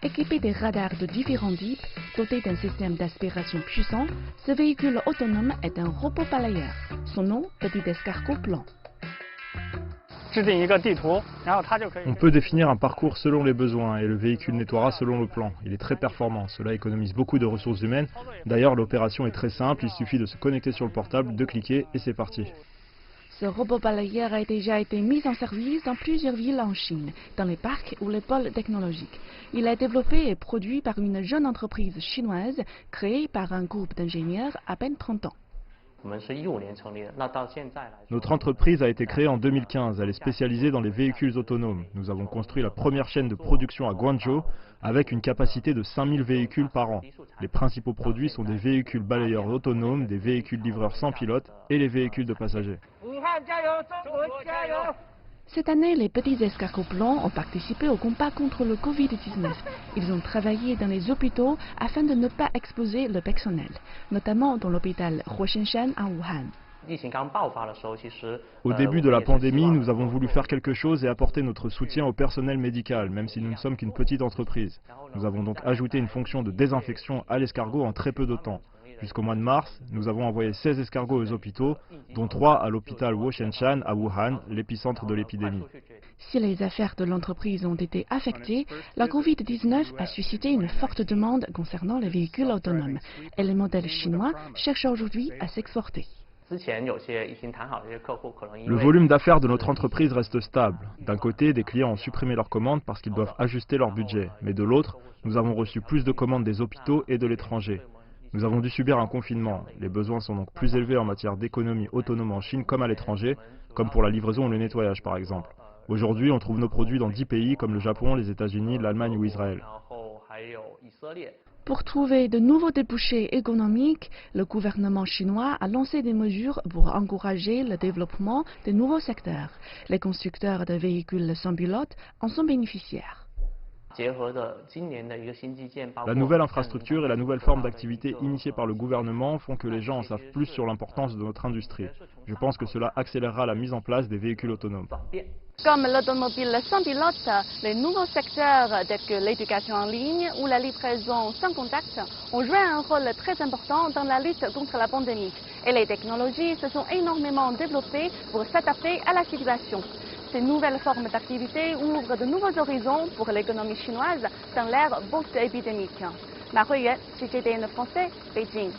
Équipé des radars de différents types, doté d'un système d'aspiration puissant, ce véhicule autonome est un robot balayeur. Son nom, petit escargot blanc. On peut définir un parcours selon les besoins et le véhicule nettoiera selon le plan. Il est très performant, cela économise beaucoup de ressources humaines. D'ailleurs, l'opération est très simple, il suffit de se connecter sur le portable, de cliquer et c'est parti. Ce robot balayeur a déjà été mis en service dans plusieurs villes en Chine, dans les parcs ou les pôles technologiques. Il est développé et produit par une jeune entreprise chinoise créée par un groupe d'ingénieurs à peine 30 ans. Notre entreprise a été créée en 2015, elle est spécialisée dans les véhicules autonomes. Nous avons construit la première chaîne de production à Guangzhou avec une capacité de 5000 véhicules par an. Les principaux produits sont des véhicules balayeurs autonomes, des véhicules livreurs sans pilote et les véhicules de passagers. Cette année, les petits escargots blancs ont participé au combat contre le Covid-19. Ils ont travaillé dans les hôpitaux afin de ne pas exposer le personnel, notamment dans l'hôpital Huoshenshan à Wuhan. Au début de la pandémie, nous avons voulu faire quelque chose et apporter notre soutien au personnel médical, même si nous ne sommes qu'une petite entreprise. Nous avons donc ajouté une fonction de désinfection à l'escargot en très peu de temps. Jusqu'au mois de mars, nous avons envoyé 16 escargots aux hôpitaux, dont 3 à l'hôpital Huoshenshan à Wuhan, l'épicentre de l'épidémie. Si les affaires de l'entreprise ont été affectées, la Covid-19 a suscité une forte demande concernant les véhicules autonomes et les modèles chinois cherchent aujourd'hui à s'exporter. Le volume d'affaires de notre entreprise reste stable. D'un côté, des clients ont supprimé leurs commandes parce qu'ils doivent ajuster leur budget, mais de l'autre, nous avons reçu plus de commandes des hôpitaux et de l'étranger. Nous avons dû subir un confinement. Les besoins sont donc plus élevés en matière d'économie autonome en Chine comme à l'étranger, comme pour la livraison ou le nettoyage par exemple. Aujourd'hui, on trouve nos produits dans 10 pays comme le Japon, les États-Unis, l'Allemagne ou Israël. Pour trouver de nouveaux débouchés économiques, le gouvernement chinois a lancé des mesures pour encourager le développement de nouveaux secteurs. Les constructeurs de véhicules sans pilote en sont bénéficiaires. La nouvelle infrastructure et la nouvelle forme d'activité initiée par le gouvernement font que les gens en savent plus sur l'importance de notre industrie. Je pense que cela accélérera la mise en place des véhicules autonomes. Comme l'automobile sans pilote, les nouveaux secteurs tels que l'éducation en ligne ou la livraison sans contact ont joué un rôle très important dans la lutte contre la pandémie. Et les technologies se sont énormément développées pour s'adapter à la situation. Ces nouvelles formes d'activité ouvrent de nouveaux horizons pour l'économie chinoise dans l'ère post-épidémique. Ma Huiyue, CGTN français, Beijing.